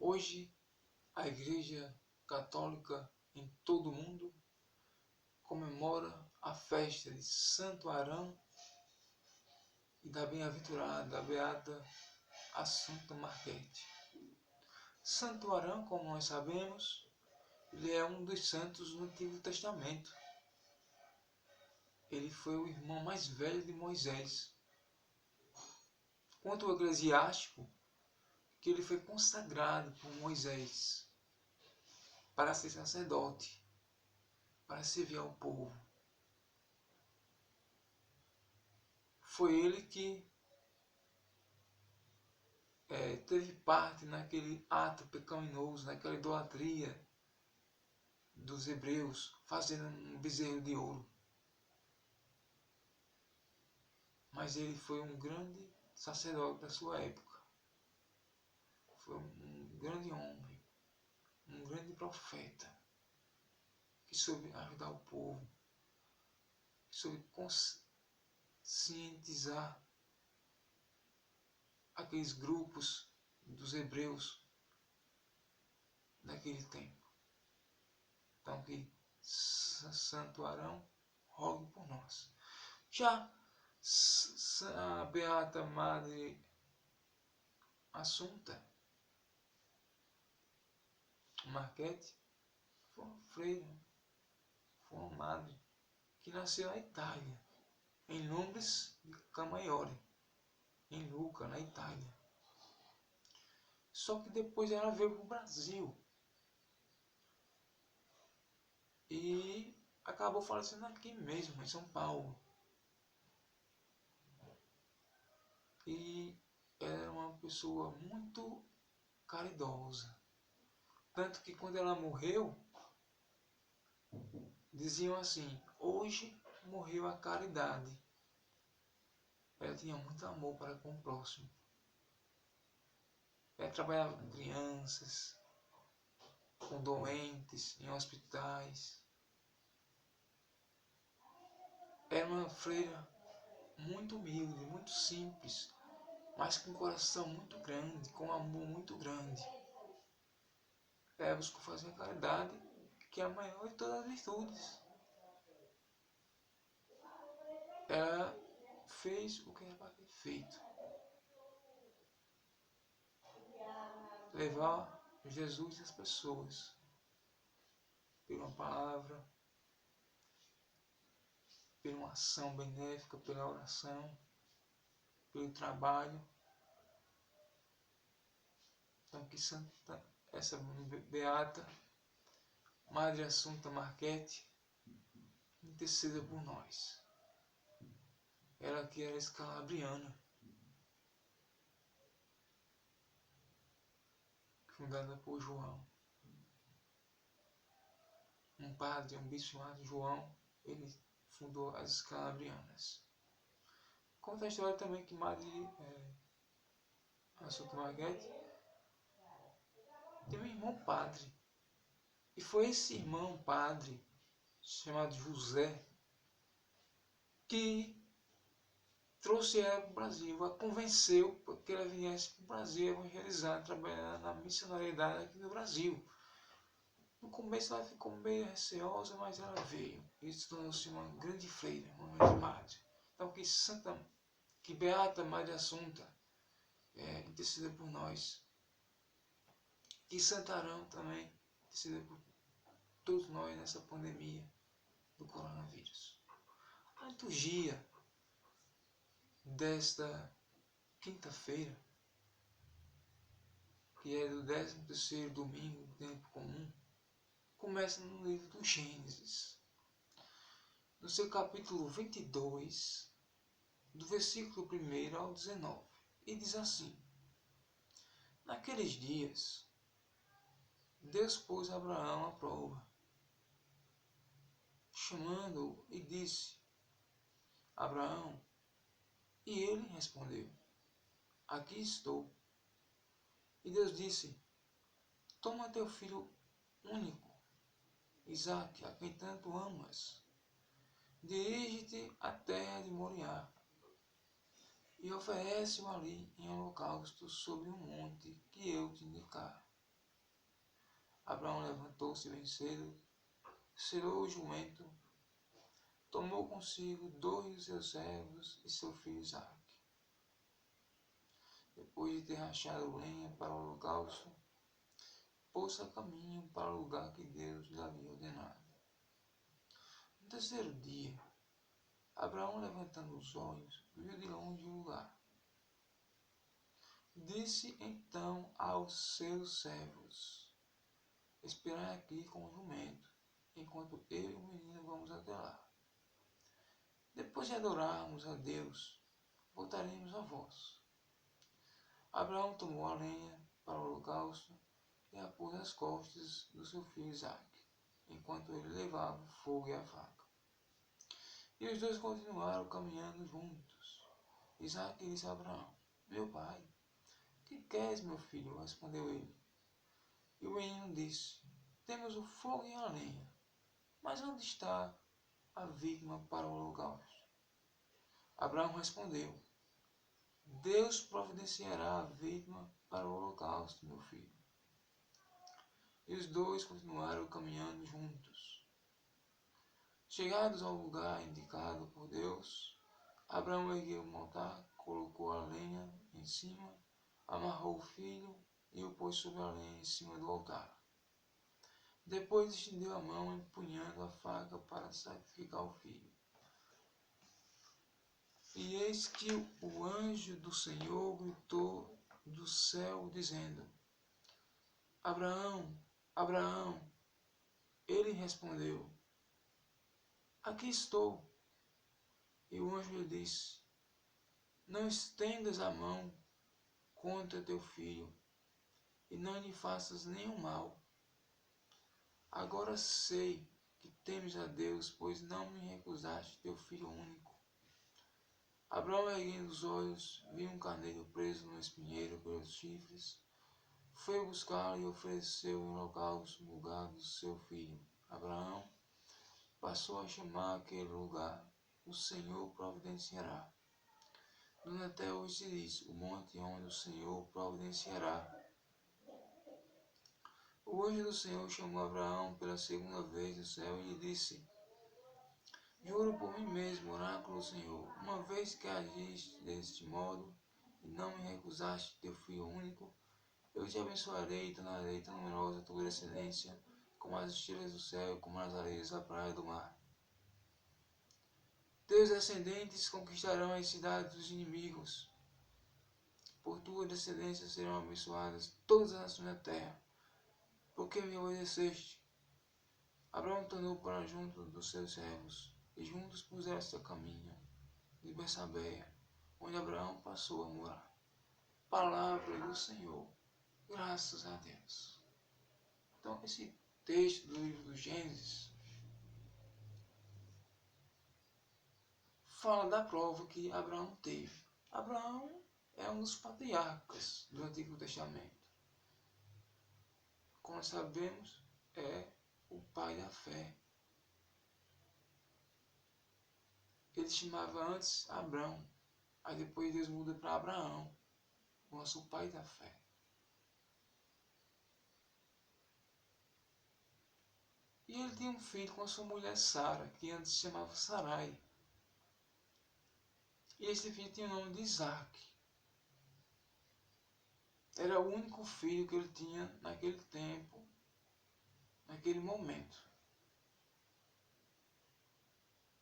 Hoje, a Igreja Católica em todo o mundo comemora a festa de Santo Arão e da bem-aventurada, beata Assunta Marquete. Santo Arão, como nós sabemos, ele é um dos santos do Antigo Testamento. Ele foi o irmão mais velho de Moisés. Quanto ao eclesiástico, que ele foi consagrado por Moisés para ser sacerdote, para servir ao povo. Foi ele que teve parte naquele ato pecaminoso, naquela idolatria dos hebreus, fazendo um bezerro de ouro. Mas ele foi um grande sacerdote da sua época. Foi um grande homem, um grande profeta, que soube ajudar o povo, que soube conscientizar aqueles grupos dos hebreus naquele tempo. Então que Santo Arão rogue por nós. Já a Beata Madre Assunta Marquete foi uma freira, foi uma madre que nasceu na Itália, em Lombres de Camaiore, em Lucca, na Itália. Só que depois ela veio para o Brasil e acabou falecendo aqui mesmo, em São Paulo. E ela era uma pessoa muito caridosa. Tanto que quando ela morreu, diziam assim: hoje morreu a caridade. Ela tinha muito amor para com o próximo. Ela trabalhava com crianças, com doentes, em hospitais. Era uma freira muito humilde, muito simples, mas com um coração muito grande, com um amor muito grande. Ela buscou fazer a caridade, que é a maior de todas as virtudes. Ela fez o que era para ter feito. Levar Jesus às pessoas. Pela palavra, pela uma ação benéfica, pela oração, pelo trabalho. Então que essa beata Madre Assunta Marquete interceda por nós. Ela que era escalabriana, fundada por João. Um padre, um bispo chamado João, ele fundou as escalabrianas. Conta a história também que Madre Assunta Marquete tem um irmão padre. E foi esse irmão padre, chamado José, que trouxe ela para o Brasil, a convenceu para que ela viesse para o Brasil evangelizar, trabalhar na missionariedade aqui no Brasil. No começo ela ficou meio receosa, mas ela veio e se tornou-se uma grande freira, uma grande madre. Então que Beata Madre Assunta interceda por nós. Que Santarão também interceda por todos nós nessa pandemia do coronavírus. A liturgia desta quinta-feira, que é do 13º domingo do tempo comum, começa no livro do Gênesis, no seu capítulo 22, do versículo 1 ao 19, e diz assim: naqueles dias, Deus pôs Abraão à prova, chamando-o e disse: Abraão, e ele respondeu: aqui estou. E Deus disse: toma teu filho único, Isaque, a quem tanto amas, dirige-te à terra de Moriá e oferece-o ali em holocausto sobre um monte que eu te indicar. Abraão levantou-se bem cedo, selou o jumento, tomou consigo 2 de seus servos e seu filho Isaque. Depois de ter rachado lenha para o holocausto, pôs-se a caminho para o lugar que Deus lhe havia ordenado. No terceiro dia, Abraão, levantando os olhos, viu de longe o lugar. Disse então aos seus servos: Esperai aqui com o jumento, enquanto eu e o menino vamos até lá. Depois de adorarmos a Deus, voltaremos a vós. Abraão tomou a lenha para o holocausto e a pôs às costas do seu filho Isaque, enquanto ele levava o fogo e a faca. E os dois continuaram caminhando juntos. Isaque disse a Abraão: Meu pai. Que queres, meu filho? Respondeu ele. E o menino disse: Temos o fogo e a lenha, mas onde está a vítima para o holocausto? Abraão respondeu: Deus providenciará a vítima para o holocausto, meu filho. E os dois continuaram caminhando juntos. Chegados ao lugar indicado por Deus, Abraão ergueu um altar, colocou a lenha em cima, amarrou o filho e o pôs sobre a lenha em cima do altar. Depois estendeu a mão, empunhando a faca para sacrificar o filho. E eis que o anjo do Senhor gritou do céu, dizendo: Abraão, Abraão. Ele respondeu: Aqui estou. E o anjo lhe disse: Não estendas a mão contra teu filho, e não lhe faças nenhum mal. Agora sei que temes a Deus, pois não me recusaste teu filho único. Abraão, erguendo os olhos, viu um carneiro preso no espinheiro pelos chifres. Foi buscá-lo e ofereceu em holocausto no lugar do seu filho. Abraão passou a chamar aquele lugar: O Senhor providenciará. Até hoje se diz: o monte onde o Senhor providenciará. O anjo do Senhor chamou Abraão pela segunda vez do céu e lhe disse: Juro por mim mesmo, oráculo do Senhor, uma vez que agiste deste modo e não me recusaste teu filho único, eu te abençoarei e tornarei tão numerosa a tua descendência como as estrelas do céu e como as areias da praia do mar. Teus descendentes conquistarão as cidades dos inimigos. Por tua descendência serão abençoadas todas as nações da terra, porque me obedeceste. Abraão tornou para junto dos seus servos, e juntos puseram-se a caminho de Betsabeia, onde Abraão passou a morar. Palavra do Senhor. Graças a Deus. Então, esse texto do livro do Gênesis fala da prova que Abraão teve. Abraão é um dos patriarcas do Antigo Testamento. Como nós sabemos, é o pai da fé. Ele chamava antes Abrão, aí depois Deus muda para Abraão, nosso pai da fé. E ele tinha um filho com a sua mulher Sara, que antes se chamava Sarai. E esse filho tinha o nome de Isaque. Era o único filho que ele tinha naquele tempo, naquele momento.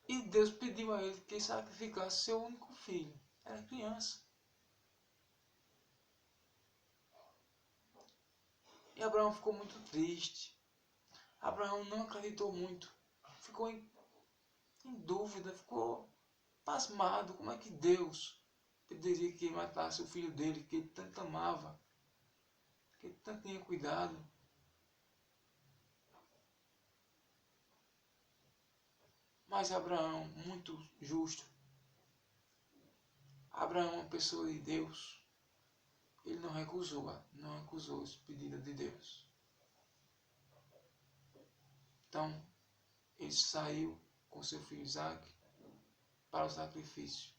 E Deus pediu a ele que sacrificasse seu único filho. Era criança. E Abraão ficou muito triste. Abraão não acreditou muito. Ficou em dúvida, ficou pasmado. Como é que Deus pediria que ele matasse o filho dele, que ele tanto amava, que ele tanto tinha cuidado? Mas Abraão, muito justo, Abraão, uma pessoa de Deus, ele não recusou esse pedido de Deus. Então, ele saiu com seu filho Isaque para o sacrifício,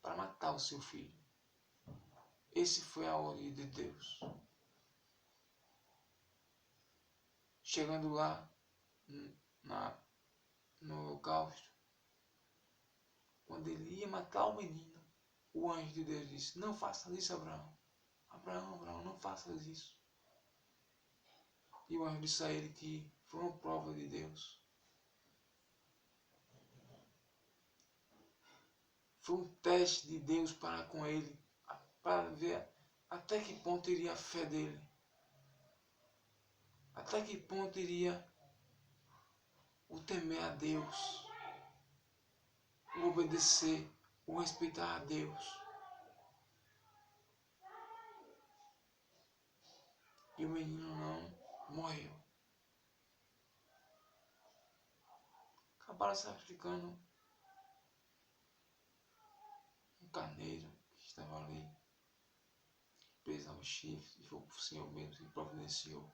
para matar o seu filho. Esse foi a ordem de Deus. chegando lá no holocausto, quando ele ia matar o menino, o anjo de Deus disse: não faça isso, Abraão. Abraão, não faça isso. E o anjo disse a ele que foi uma prova de Deus. Foi um teste de Deus para com ele, para ver até que ponto iria a fé dele. Até que ponto iria o temer a Deus, o obedecer, o respeitar a Deus. E o menino não morreu. Acabaram sacrificando um carneiro que estava ali, preso aos chifres, e foi o Senhor mesmo que providenciou.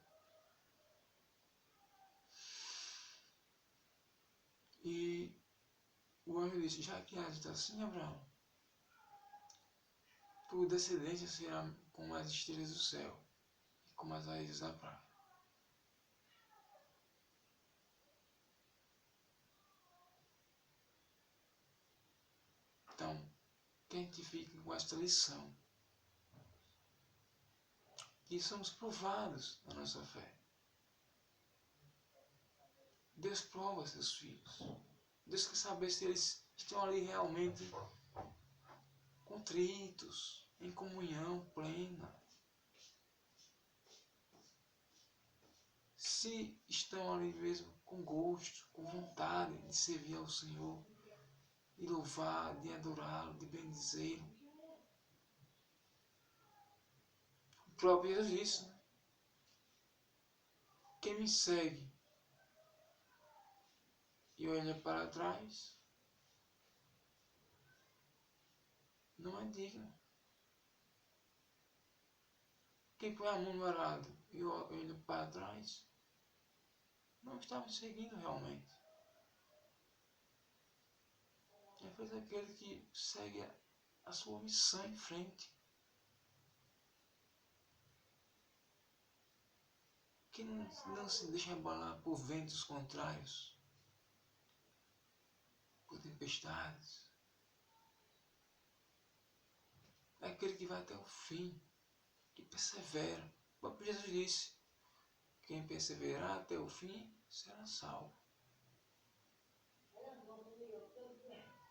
E o anjo disse: já que agita assim, Abraão, tua descendência será como as estrelas do céu e como as raízes da praia. Então, que a gente fique com esta lição, que somos provados na nossa fé. Deus prova seus filhos. Deus quer saber se eles estão ali realmente contritos, em comunhão plena. Se estão ali mesmo com gosto, com vontade de servir ao Senhor, de louvar, de adorá-lo, de bendizê-lo. O próprio Jesus disse, né? Quem me segue e olha para trás, não é digno. Quem põe a mão no arado e olha para trás, não está me seguindo realmente. É feito aquele que segue a sua missão em frente. Que não se deixa abalar por ventos contrários, por tempestades. É aquele que vai até o fim, que persevera. O próprio Jesus disse: quem perseverar até o fim será salvo.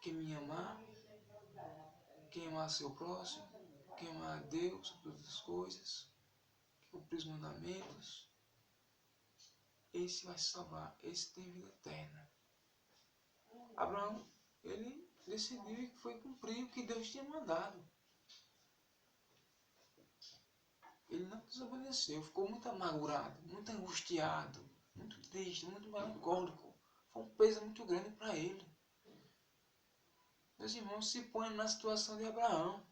Quem me amar, quem amar seu próximo, quem amar a Deus sobre todas as coisas, que cumprir os mandamentos, esse vai se salvar, esse tem vida eterna. Abraão, ele decidiu e foi cumprir o que Deus tinha mandado. Ele não desobedeceu, ficou muito amargurado, muito angustiado, muito triste, muito melancólico. Foi um peso muito grande para ele. Meus irmãos, se põem na situação de Abraão.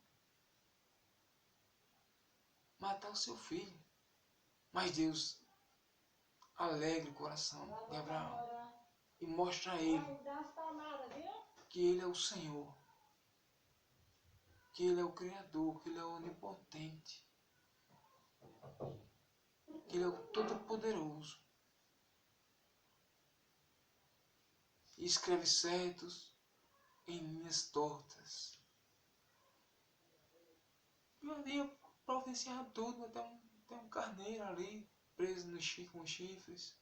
Matar o seu filho. Mas Deus alegra o coração de Abraão e mostra a ele que ele é o Senhor, que ele é o Criador, que ele é o Onipotente, que ele é o Todo-Poderoso. E escreve certos em linhas tortas. E ali providenciava tudo, até um carneiro ali, preso com chifres.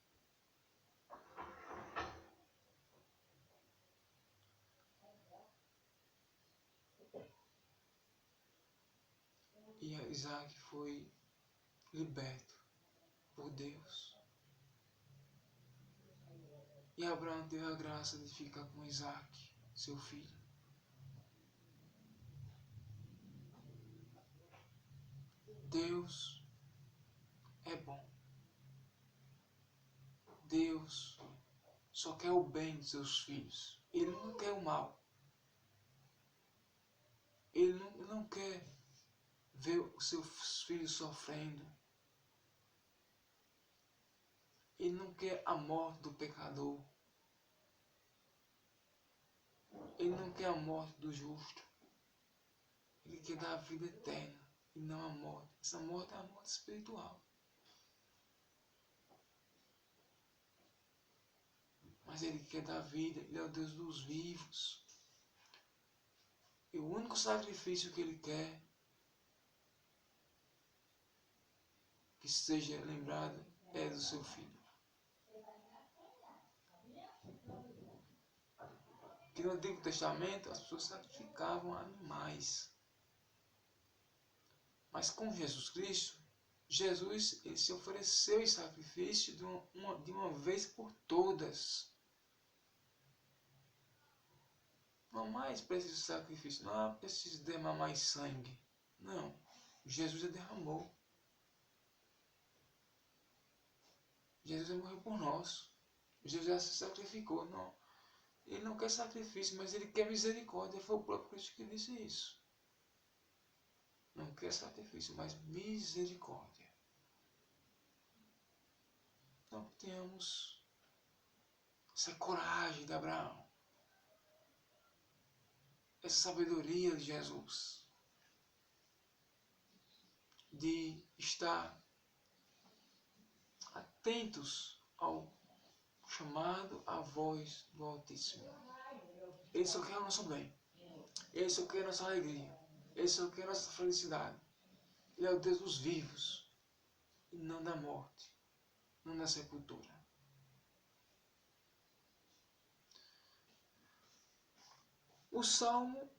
E Isaac foi liberto por Deus. E Abraão teve a graça de ficar com Isaac, seu filho. Deus é bom. Deus só quer o bem dos seus filhos. Ele não quer o mal. Ele não quer ver os seus filhos sofrendo. Ele não quer a morte do pecador. Ele não quer a morte do justo. Ele quer dar a vida eterna e não a morte. Essa morte é a morte espiritual. mas Ele quer dar vida, Ele é o Deus dos vivos. E o único sacrifício que Ele quer que seja lembrado é do seu Filho. Que no Antigo Testamento as pessoas sacrificavam animais. Mas com Jesus Cristo, Jesus ele se ofereceu em sacrifício de uma vez por todas. Não mais precisa de sacrifício, não precisa derramar mais sangue. Não, Jesus já derramou. Jesus já morreu por nós. Jesus já se sacrificou. Não. Ele não quer sacrifício, mas ele quer misericórdia. Foi o próprio Cristo que disse isso. Não quer sacrifício, mas misericórdia. Então tenhamos essa coragem de Abraão. Essa sabedoria de Jesus. De estar atentos ao chamado, à voz do Altíssimo. Ele só quer o nosso bem. Ele só quer a nossa alegria. Ele só quer a nossa felicidade. Ele é o Deus dos vivos. E não da morte. Não da sepultura. O Salmo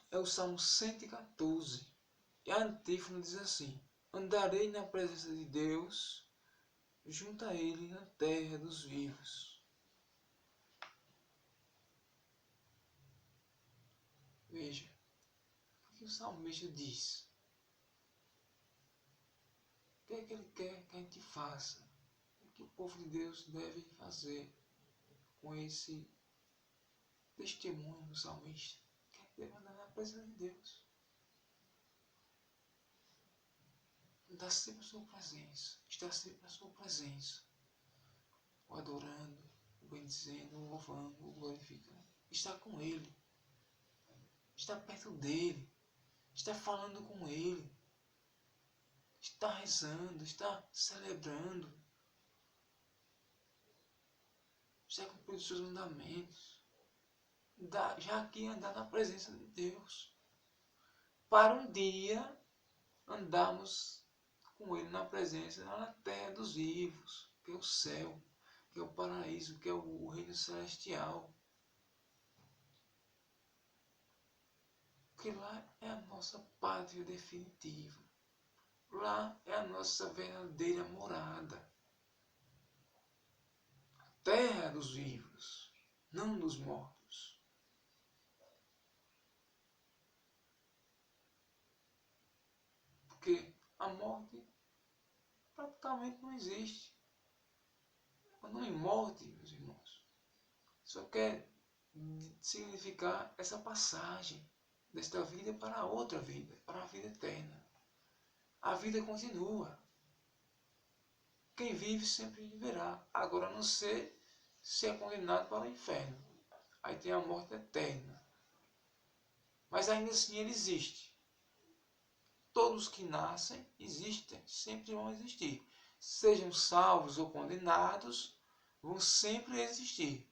é o Salmo 114. E a antífona diz assim: andarei na presença de Deus, junto a Ele na terra dos vivos. Veja, o que o salmista diz? O que é que ele quer que a gente faça? O que o povo de Deus deve fazer com esse testemunho do salmista? Que é que deve andar na presença de Deus. Andar sempre na sua presença. Estar sempre na sua presença. O adorando, o bendizendo, o louvando, o glorificando. Estar com Ele. Estar perto dEle. Estar falando com Ele. Estar rezando, estar celebrando. Estar cumprindo os seus mandamentos. Já aqui andar na presença de Deus. Para um dia andarmos com Ele na presença, na terra dos vivos, que é o céu, que é o paraíso, que é o reino celestial. Porque lá é a nossa pátria definitiva. Lá é a nossa verdadeira morada. A terra dos vivos, não dos mortos. Porque a morte praticamente não existe. Quando não é morte, meus irmãos, só quer significar essa passagem desta vida para a outra vida, para a vida eterna. A vida continua. Quem vive sempre viverá. Agora, a não ser se é condenado para o inferno. Aí tem a morte eterna. Mas ainda assim ele existe. Todos que nascem existem, sempre vão existir. Sejam salvos ou condenados, vão sempre existir.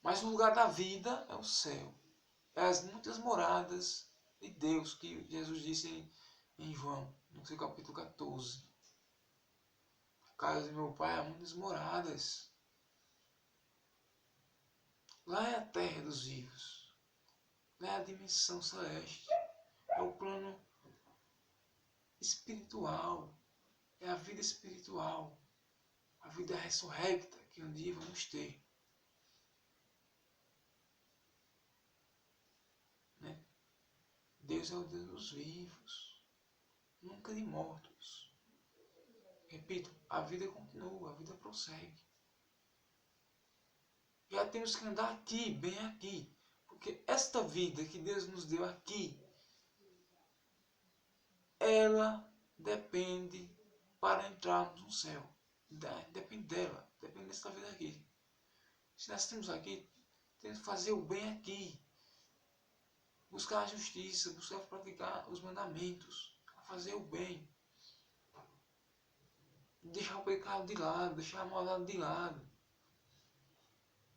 Mas o lugar da vida é o céu. É as muitas moradas de Deus que Jesus disse em João, no seu capítulo 14. A casa de meu pai há muitas moradas. Lá é a terra dos vivos. Lá é a dimensão celeste. É o plano espiritual. É a vida espiritual. A vida ressurrecta que um dia vamos ter. Né? Deus é o Deus dos vivos. Nunca de mortos. Repito, a vida continua, a vida prossegue. Já temos que andar aqui, bem aqui. Porque esta vida que Deus nos deu aqui, ela depende para entrarmos no céu. Depende dela, depende desta vida aqui. Se nós estamos aqui, temos que fazer o bem aqui. Buscar a justiça, buscar praticar os mandamentos. Fazer o bem. deixar o pecado de lado, deixar a maldade de lado,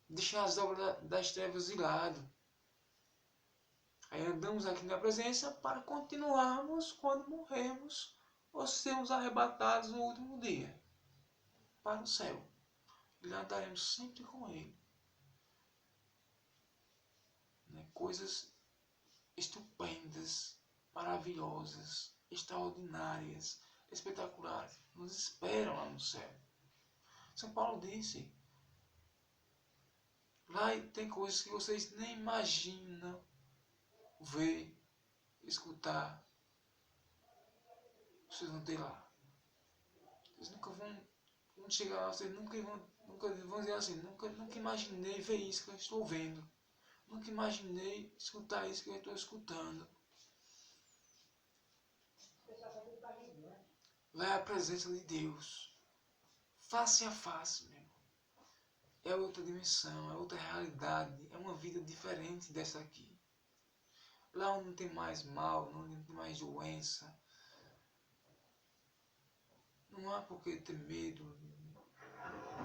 deixar as obras das trevas de lado. Aí andamos aqui na presença para continuarmos quando morrermos ou sermos arrebatados no último dia para o céu. E lá andaremos sempre com Ele. Né? Coisas estupendas, maravilhosas, extraordinárias, espetaculares nos esperam lá no céu. São Paulo disse: lá tem coisas que vocês nem imaginam ver, escutar. Vocês vão ter lá. Vocês nunca vão chegar lá, vocês nunca vão dizer assim, nunca imaginei ver isso que eu estou vendo. Nunca imaginei escutar isso que eu estou escutando. Lá é a presença de Deus. Face a face, meu irmão. É outra dimensão, é outra realidade, é uma vida diferente dessa aqui. Lá onde não tem mais mal, onde não tem mais doença. Não há por que ter medo,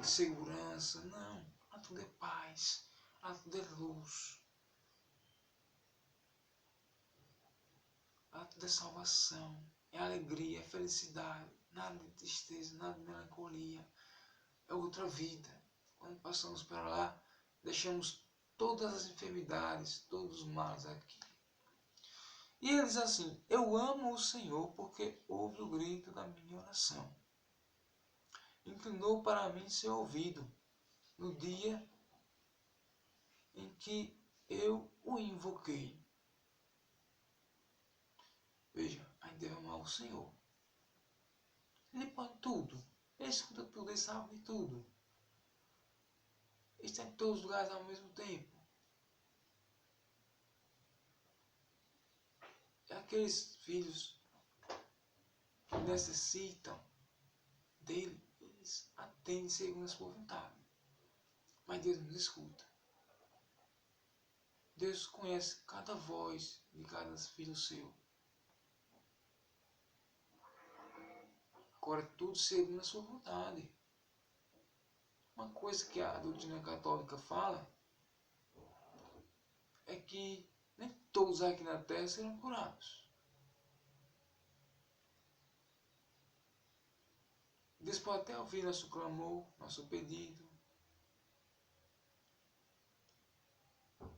segurança, não. Lá tudo é paz, lá tudo é luz. Lá tudo é salvação, é alegria, é felicidade, nada de tristeza, nada de melancolia. É outra vida. Quando passamos para lá, deixamos todas as enfermidades, todos os males aqui. E ele diz assim: eu amo o Senhor porque ouve o grito da minha oração. Inclinou para mim seu ouvido no dia em que eu o invoquei. Veja, a gente deve amar o Senhor. Ele pode tudo. Ele escuta tudo, ele sabe de tudo. Ele está em todos os lugares ao mesmo tempo. É aqueles filhos que necessitam dele, eles atendem segundo a sua vontade. Mas Deus nos escuta. Deus conhece cada voz de cada filho seu. Agora, tudo segundo a sua vontade. Uma coisa que a doutrina católica fala é que nem todos aqui na Terra serão curados. Deus pode até ouvir nosso clamor, nosso pedido.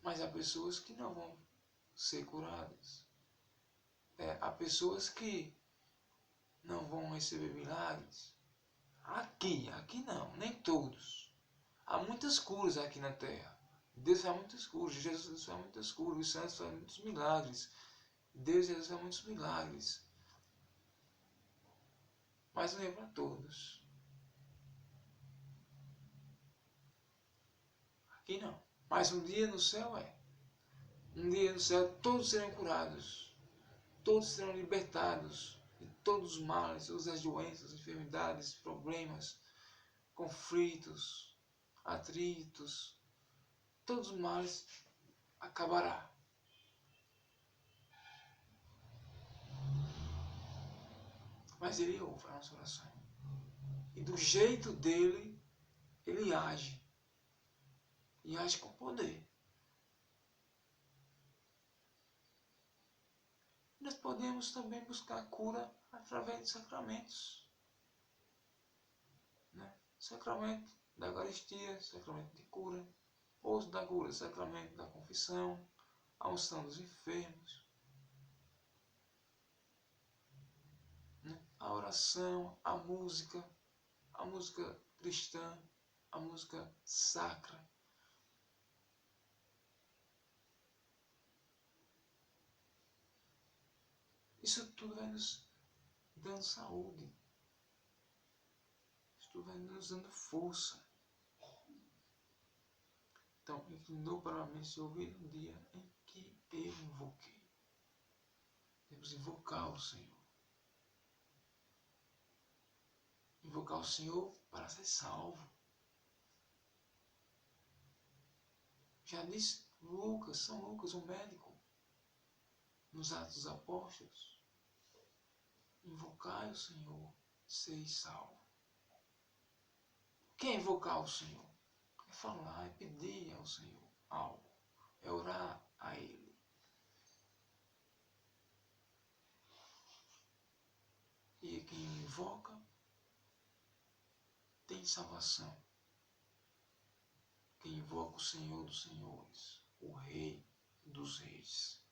Mas há pessoas que não vão ser curadas. Há pessoas que não vão receber milagres. Aqui não, nem todos. Há muitas curas aqui na Terra. Deus faz muitas curas, Jesus faz muitas curas, os santos fazem muitos milagres. Deus e Jesus faz muitos milagres. Mas não é para todos. Aqui não. Mas um dia no céu é. Um dia no céu todos serão curados. Todos serão libertados de todos os males, todas as doenças, enfermidades, problemas, conflitos, atritos. Todos os males acabará. Mas Ele ouve a nossa oração. E do jeito dele, Ele age. E age com poder. Nós podemos também buscar cura através de sacramentos. Né? Sacramento da Eucaristia, sacramento de cura. Ouço da cura, sacramento da confissão, a unção dos enfermos. Né? A oração, a música cristã, a música sacra. Isso tudo vai nos dando saúde. Isso tudo vai nos dando força. Então, inclinou para mim se ouvir um dia em que eu invoquei. Devemos invocar o Senhor. Invocar o Senhor para ser salvo. Já disse São Lucas, o médico, nos Atos dos Apóstolos. Invocai o Senhor, seis salvos. que é invocar o Senhor. É falar, é pedir ao Senhor algo. É orar a Ele. E quem invoca tem salvação. Quem invoca o Senhor dos Senhores, o Rei dos Reis.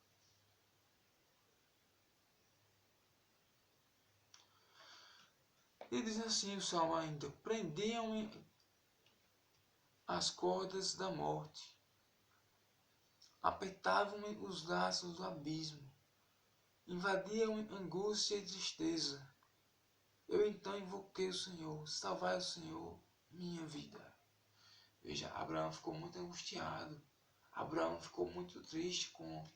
E diz assim o Salmo ainda: prendiam-me as cordas da morte, apertavam-me os laços do abismo, invadiam-me angústia e tristeza. Eu então invoquei o Senhor, salvai o Senhor minha vida. Veja, Abraão ficou muito angustiado. Abraão ficou muito triste com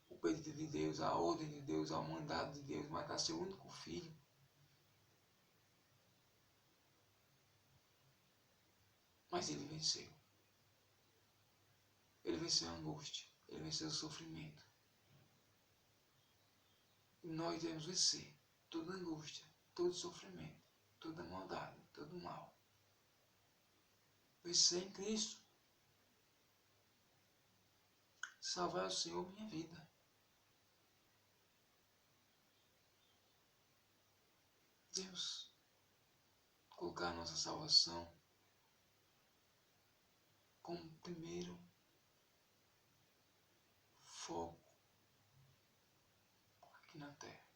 o pedido de Deus, a ordem de Deus, ao mandado de Deus, matar seu único filho. Mas ele venceu. Ele venceu a angústia. Ele venceu o sofrimento. E nós devemos vencer toda angústia, todo sofrimento, toda maldade, todo mal. Vencer em Cristo. Salvar o Senhor minha vida. Deus, colocar a nossa salvação como primeiro foco aqui na terra.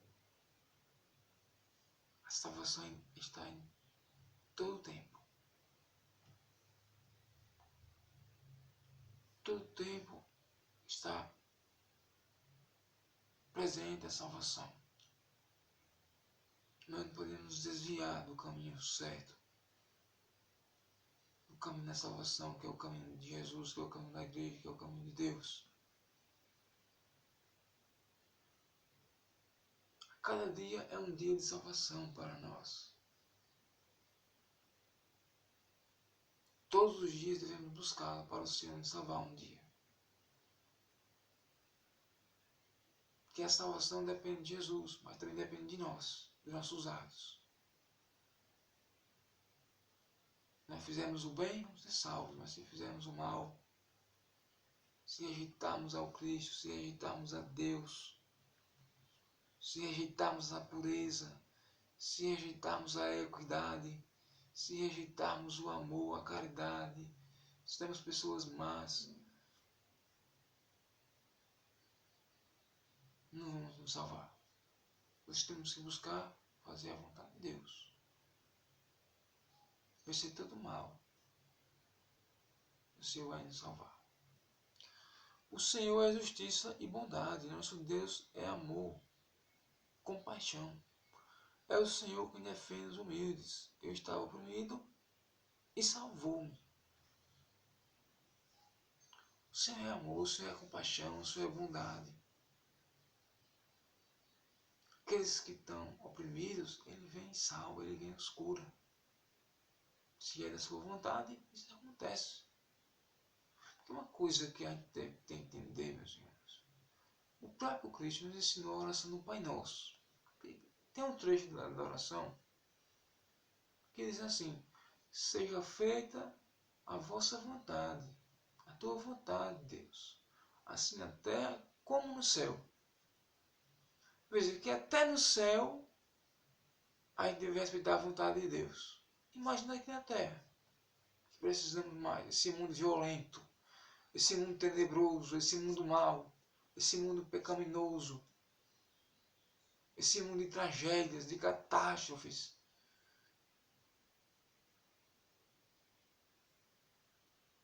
A salvação está em todo o tempo. Todo tempo está presente a salvação. Nós não podemos nos desviar do caminho certo, do caminho da salvação, que é o caminho de Jesus, que é o caminho da igreja, que é o caminho de Deus. Cada dia é um dia de salvação para nós. Todos os dias devemos buscar para o Senhor nos salvar um dia. Porque a salvação depende de Jesus, mas também depende de nós, dos nossos atos. Nós fizermos o bem, vamos ser salvos, mas se fizermos o mal, se rejeitarmos ao Cristo, se rejeitarmos a Deus, se rejeitarmos a pureza, se rejeitarmos a equidade, se rejeitarmos o amor, a caridade, se temos pessoas más, não vamos nos salvar. Nós temos que buscar fazer a vontade de Deus. Vencer todo mal. O Senhor vai nos salvar. O Senhor é justiça e bondade. Nosso Deus é amor, compaixão. É o Senhor que defende os humildes. Eu estava oprimido e salvou-me. O Senhor é amor, o Senhor é compaixão, o Senhor é bondade. Aqueles que estão oprimidos, Ele vem e salva, Ele vem e os cura. Se é da sua vontade, isso acontece. Porque uma coisa que a gente tem que entender, meus irmãos, o próprio Cristo nos ensinou a oração do Pai Nosso. Tem um trecho da oração que diz assim: seja feita a vossa vontade, a tua vontade, Deus, assim na terra como no céu. Veja que até no céu a gente deve respeitar a vontade de Deus. Imagina aqui na terra, que precisamos mais, esse mundo violento, esse mundo tenebroso, esse mundo mau, esse mundo pecaminoso, esse mundo de tragédias, de catástrofes.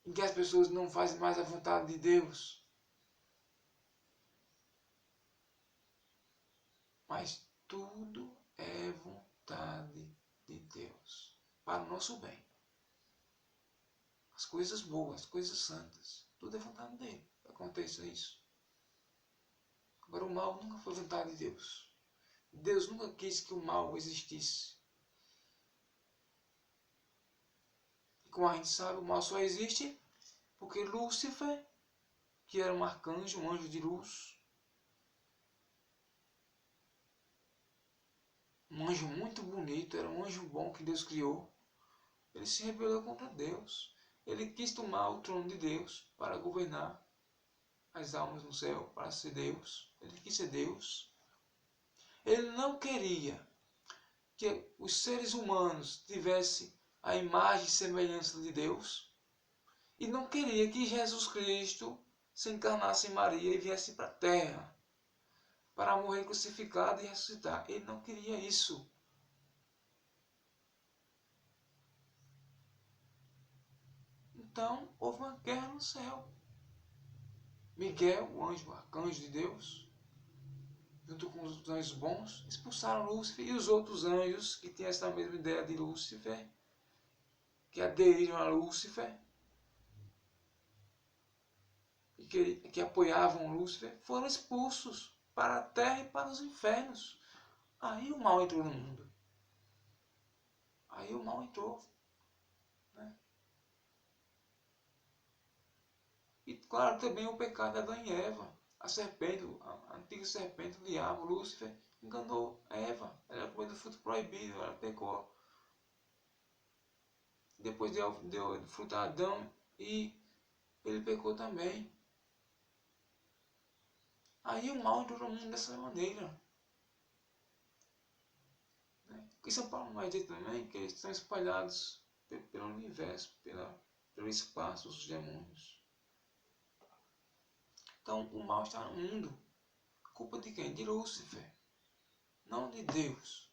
Em que as pessoas não fazem mais a vontade de Deus. Mas tudo é vontade de Deus, para o nosso bem. As coisas boas, as coisas santas, tudo é vontade dele. Aconteça isso. Agora o mal nunca foi vontade de Deus. Deus nunca quis que o mal existisse. E como a gente sabe, o mal só existe porque Lúcifer, que era um arcanjo, um anjo de luz, um anjo muito bonito, era um anjo bom que Deus criou, Ele se rebelou contra Deus. Ele quis tomar o trono de Deus para governar as almas no céu, para ser Deus. Ele quis ser Deus. Ele não queria que os seres humanos tivessem a imagem e semelhança de Deus. E não queria que Jesus Cristo se encarnasse em Maria e viesse para a terra para morrer crucificado e ressuscitar. Ele não queria isso. Então, houve uma guerra no céu. Miguel, o anjo, o arcanjo de Deus, junto com os anjos bons, expulsaram Lúcifer e os outros anjos que tinham essa mesma ideia de Lúcifer, que aderiram a Lúcifer, e que apoiavam Lúcifer, foram expulsos para a terra e para os infernos. Aí o mal entrou no mundo. Aí o mal entrou. Né? E claro, também o pecado de Adão e Eva. A serpente, a antiga serpente, o diabo, Lúcifer, enganou Eva. Ela comeu do fruto proibido, ela pecou. Depois deu fruto a Adão e ele pecou também. Aí o mal entrou no mundo dessa maneira. Né? E São Paulo vai dizer também que eles estão espalhados pelo universo, pelo espaço, os demônios. Então o mal está no mundo. Culpa de quem? De Lúcifer. Não de Deus.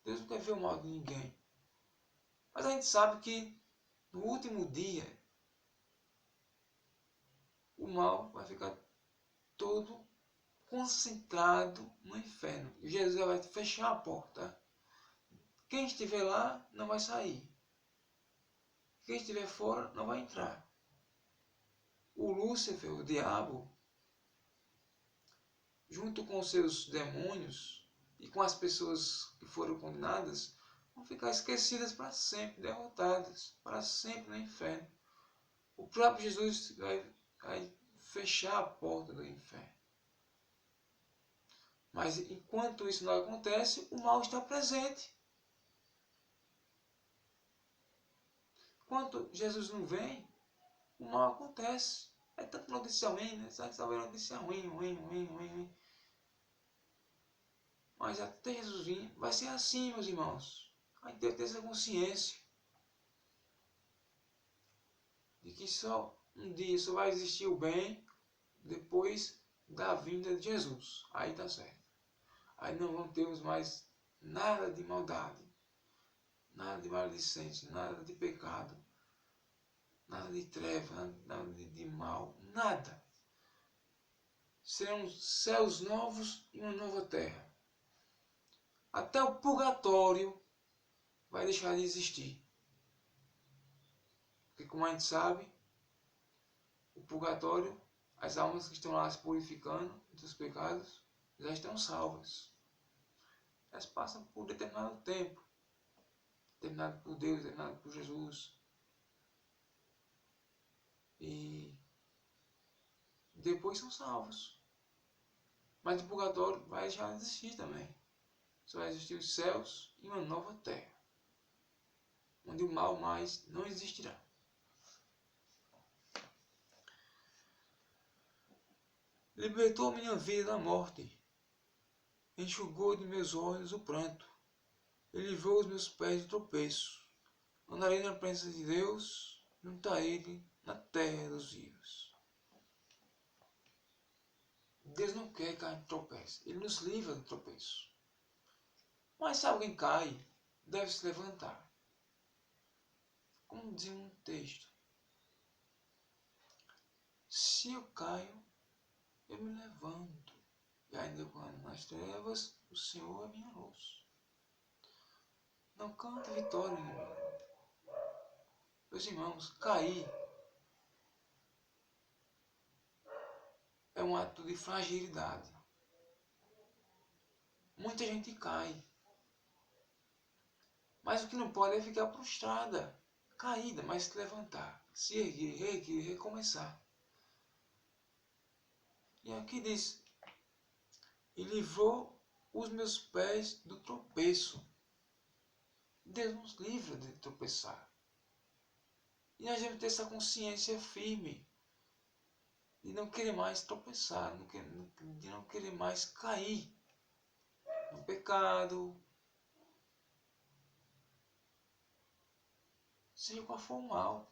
Deus não quer ver o mal de ninguém. Mas a gente sabe que no último dia o mal vai ficar todo concentrado no inferno. E Jesus vai fechar a porta. Quem estiver lá não vai sair. Quem estiver fora não vai entrar. O Lúcifer, o diabo, junto com os seus demônios e com as pessoas que foram condenadas, vão ficar esquecidas para sempre, derrotadas, para sempre no inferno. O próprio Jesus vai fechar a porta do inferno. Mas enquanto isso não acontece, o mal está presente. Enquanto Jesus não vem, o mal acontece. É tanta notícia ruim, né? Sabe que notícia ruim. Mas até Jesus vir, vai ser assim, meus irmãos. Aí tem que ter essa consciência de que só um dia só vai existir o bem depois da vinda de Jesus. Aí tá certo. Aí não vamos ter mais nada de maldade, nada de maledicência, nada de pecado, nada de treva, nada de mal, nada. Serão céus novos e uma nova terra. Até o purgatório vai deixar de existir. Porque como a gente sabe, o purgatório, as almas que estão lá se purificando dos pecados, já estão salvas. Elas passam por determinado tempo, determinado por Deus, determinado por Jesus. E depois são salvos. Mas o purgatório vai deixar de existir também. Só vai existir os céus e uma nova terra, onde o mal mais não existirá. Libertou minha vida da morte, enxugou de meus olhos o pranto, e livrou os meus pés do tropeço. Andarei na presença de Deus, junto a Ele, na terra dos vivos. Deus não quer que a gente tropece, Ele nos livra do tropeço. Mas se alguém cai, deve se levantar. Como diz um texto, se eu caio, eu me levanto, e ainda quando nas trevas, o Senhor é minha luz. Não cante vitória, inimigo. Meus irmãos, cair é um ato de fragilidade. Muita gente cai. Mas o que não pode é ficar prostrada, caída, mas se levantar, se erguer, reerguer, recomeçar. E aqui diz, e livrou os meus pés do tropeço. Deus nos livra de tropeçar. E nós devemos ter essa consciência firme de não querer mais tropeçar, de não querer mais cair no pecado, seja qual for o mal.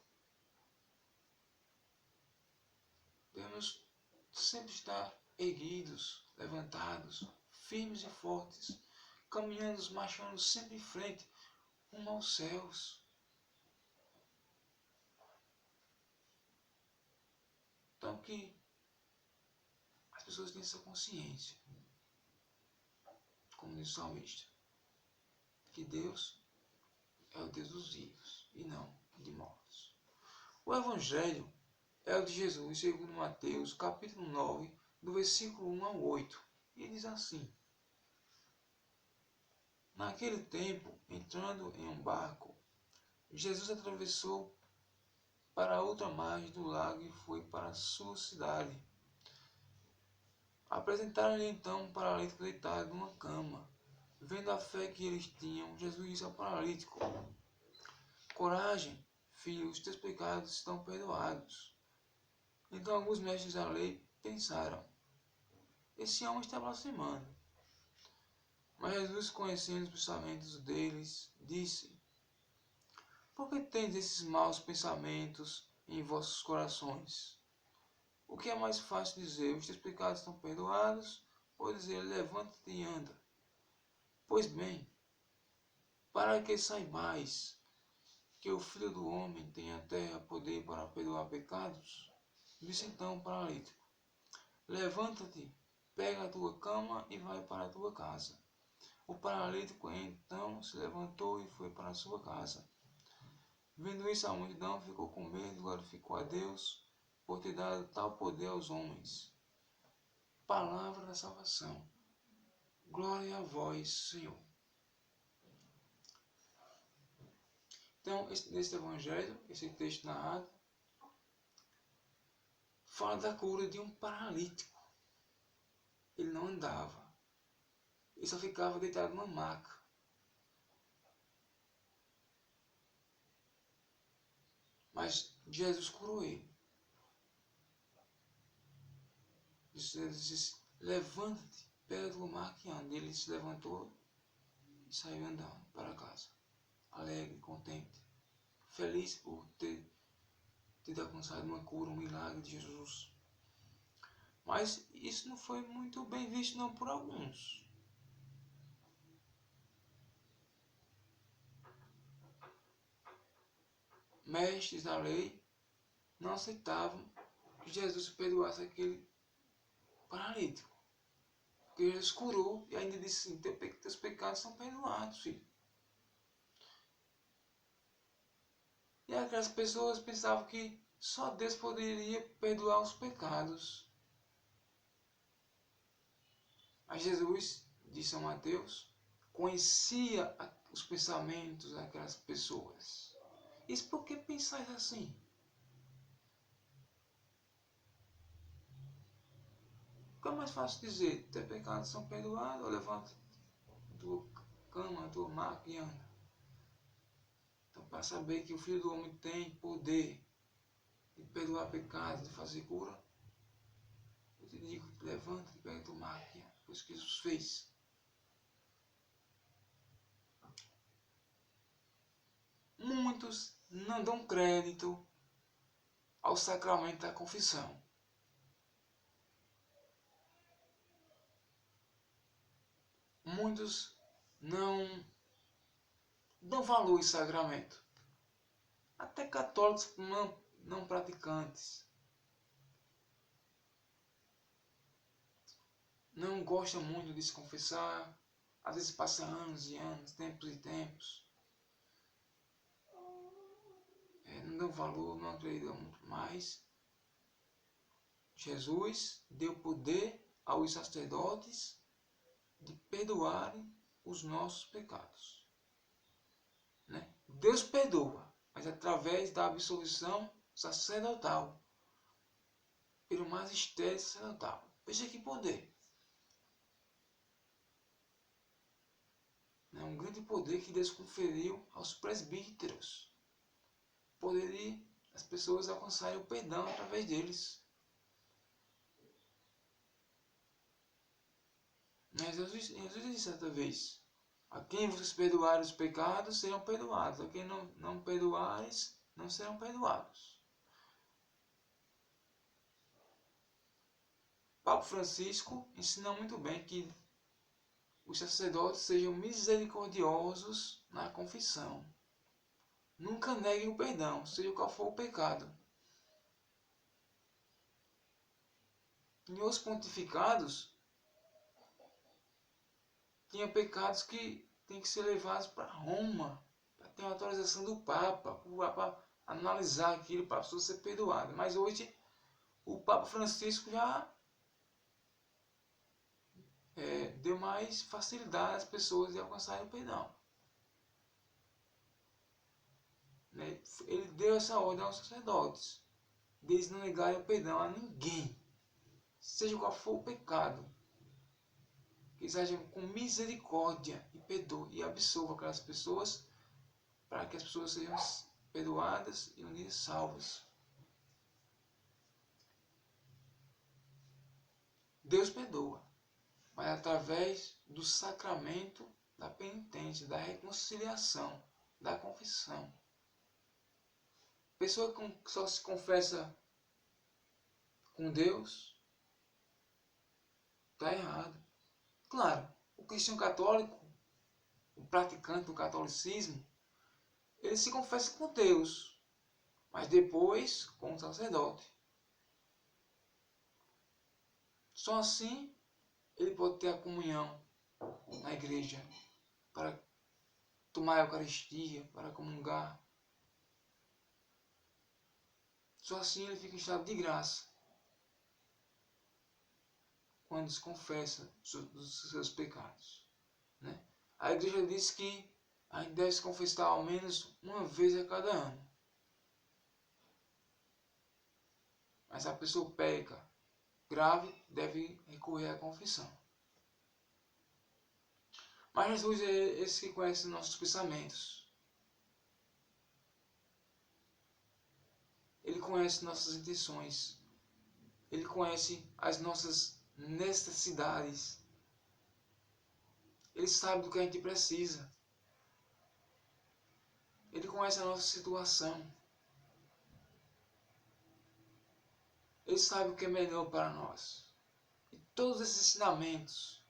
Devemos sempre estar erguidos, levantados, firmes e fortes, caminhando, marchando sempre em frente, rumo aos céus. Então que as pessoas tenham essa consciência, como diz o salmista, que Deus é o Deus dos vivos e não de mortos. O Evangelho é o de Jesus, segundo Mateus, capítulo 9, do versículo 1 ao 8. E diz assim: Naquele tempo, entrando em um barco, Jesus atravessou para a outra margem do lago e foi para a sua cidade. Apresentaram-lhe então um paralítico deitado numa cama. Vendo a fé que eles tinham, Jesus disse ao paralítico: Coragem, filho, os teus pecados estão perdoados. Então alguns mestres da lei pensaram: esse homem está blasfemando. Mas Jesus, conhecendo os pensamentos deles, disse: Por que tendes esses maus pensamentos em vossos corações? O que é mais fácil dizer: os teus pecados estão perdoados, ou dizer: levanta-te e anda? Pois bem, para que saibais que o Filho do Homem tem até poder para perdoar pecados, disse então o paralítico: levanta-te, pega a tua cama e vai para a tua casa. O paralítico então se levantou e foi para a sua casa. Vendo isso, a multidão ficou com medo e glorificou a Deus por ter dado tal poder aos homens. Palavra da salvação. Glória a vós, Senhor. Então, neste evangelho, esse texto narrado, fala da cura de um paralítico. Ele não andava. Ele só ficava deitado numa maca. Mas Jesus curou ele. Jesus disse: levanta-te, pega a tua maca e anda. Ele se levantou e saiu andando para casa. Alegre, contente, feliz por ter alcançado uma cura, um milagre de Jesus. Mas isso não foi muito bem visto não por alguns. Mestres da lei não aceitavam que Jesus perdoasse aquele paralítico. Porque Jesus curou e ainda disse assim: teus pecados são perdoados, filho. E aquelas pessoas pensavam que só Deus poderia perdoar os pecados. Mas Jesus, disse a Mateus, conhecia os pensamentos daquelas pessoas. Isso por que pensais assim? O que é mais fácil dizer? Teus pecados são perdoados, ou levanta a tua cama, a tua maca e anda. Então, para saber que o Filho do Homem tem poder de perdoar pecados, de fazer cura, eu te digo: levanta e pega a tua maca e anda. Foi isso que Jesus fez. Muitos não dão crédito ao sacramento da confissão. Muitos não dão valor a esse sacramento. Até católicos não praticantes não gostam muito de se confessar. Às vezes passa anos e anos, tempos e tempos. Não dão valor, não acreditam muito mais. Jesus deu poder aos sacerdotes de perdoarem os nossos pecados. Né? Deus perdoa, mas através da absolvição sacerdotal, pelo magistério sacerdotal. Veja que poder. Um grande poder que Deus conferiu aos presbíteros. Poder de as pessoas alcançarem o perdão através deles. Mas Jesus disse certa vez: a quem vocês perdoarem os pecados, serão perdoados. A quem não perdoares, não serão perdoados. Papa Francisco ensina muito bem que os sacerdotes sejam misericordiosos na confissão. Nunca neguem o perdão, seja qual for o pecado. Em outros pontificados, tinha pecados que têm que ser levados para Roma, para ter uma autorização do Papa, para o Papa analisar aquilo para a pessoa ser perdoada. Mas hoje, o Papa Francisco já deu mais facilidade às pessoas de alcançarem o perdão. Ele deu essa ordem aos sacerdotes, deles não negarem o perdão a ninguém, seja qual for o pecado. Que eles agem com misericórdia e perdoem e absolvam aquelas pessoas, para que as pessoas sejam perdoadas e um dia salvas. Deus perdoa, mas através do sacramento da penitência, da reconciliação, da confissão. Pessoa que só se confessa com Deus está errado. Claro, o cristão católico, o praticante do catolicismo, ele se confessa com Deus, mas depois com o sacerdote. Só assim ele pode ter a comunhão na igreja, para tomar a Eucaristia, para comungar. Só assim ele fica em estado de graça, quando se confessa dos seus pecados. Né? A igreja diz que a gente deve se confessar ao menos uma vez a cada ano. Mas se a pessoa peca grave, deve recorrer à confissão. Mas Jesus é esse que conhece nossos pensamentos. Ele conhece nossas intenções. Ele conhece as nossas necessidades. Ele sabe do que a gente precisa. Ele conhece a nossa situação. Ele sabe o que é melhor para nós. E todos esses ensinamentos,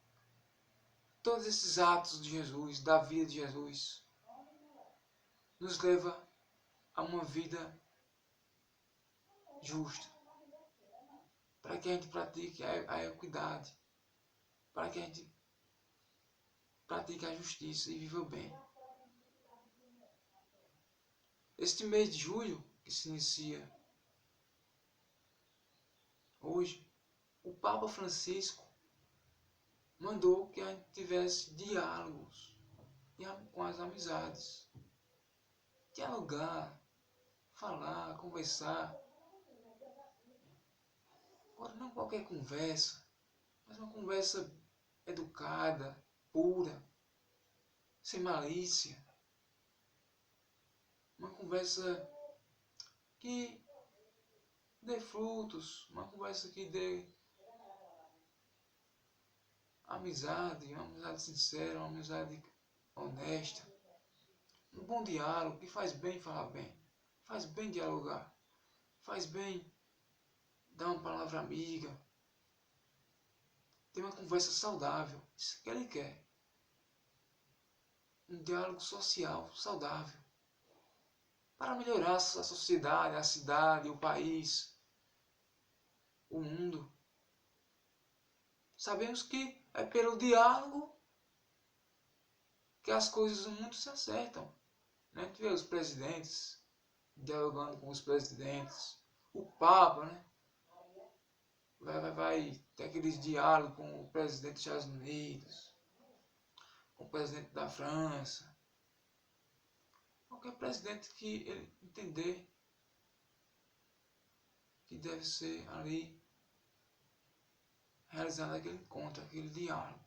todos esses atos de Jesus, da vida de Jesus, nos leva a uma vida justa, para que a gente pratique a equidade, para que a gente pratique a justiça e viva bem. Este mês de julho, que se inicia hoje, o Papa Francisco mandou que a gente tivesse diálogos com as amizades. Dialogar, falar, conversar. Agora, não qualquer conversa, mas uma conversa educada, pura, sem malícia. Uma conversa que dê frutos, uma conversa que dê amizade, uma amizade sincera, uma amizade honesta. Um bom diálogo, que faz bem falar bem, faz bem dialogar, faz bem dar uma palavra amiga, ter uma conversa saudável, isso que ele quer. Um diálogo social saudável, para melhorar a sociedade, a cidade, o país, o mundo. Sabemos que é pelo diálogo que as coisas do mundo se acertam. Né? A gente vê os presidentes dialogando com os presidentes, o Papa, né? vai ter aqueles diálogos com o presidente dos Estados Unidos, com o presidente da França, qualquer presidente que ele entender que deve ser ali realizado aquele encontro, aquele diálogo.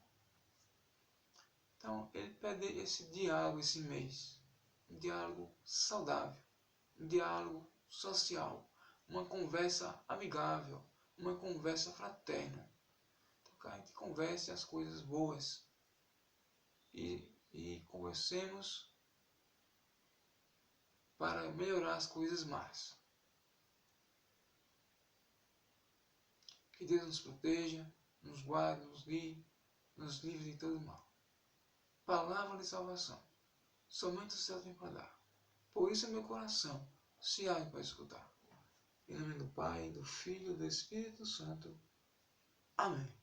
Então ele pede esse diálogo esse mês, um diálogo saudável, um diálogo social, uma conversa amigável, uma conversa fraterna. Então, que a gente converse as coisas boas e conversemos para melhorar as coisas mais. Que Deus nos proteja, nos guarde, nos guie, nos livre de todo mal. Palavra de salvação. Somente o céu tem para dar. Por isso meu coração se abre para escutar. Em nome do Pai, do Filho e do Espírito Santo. Amém.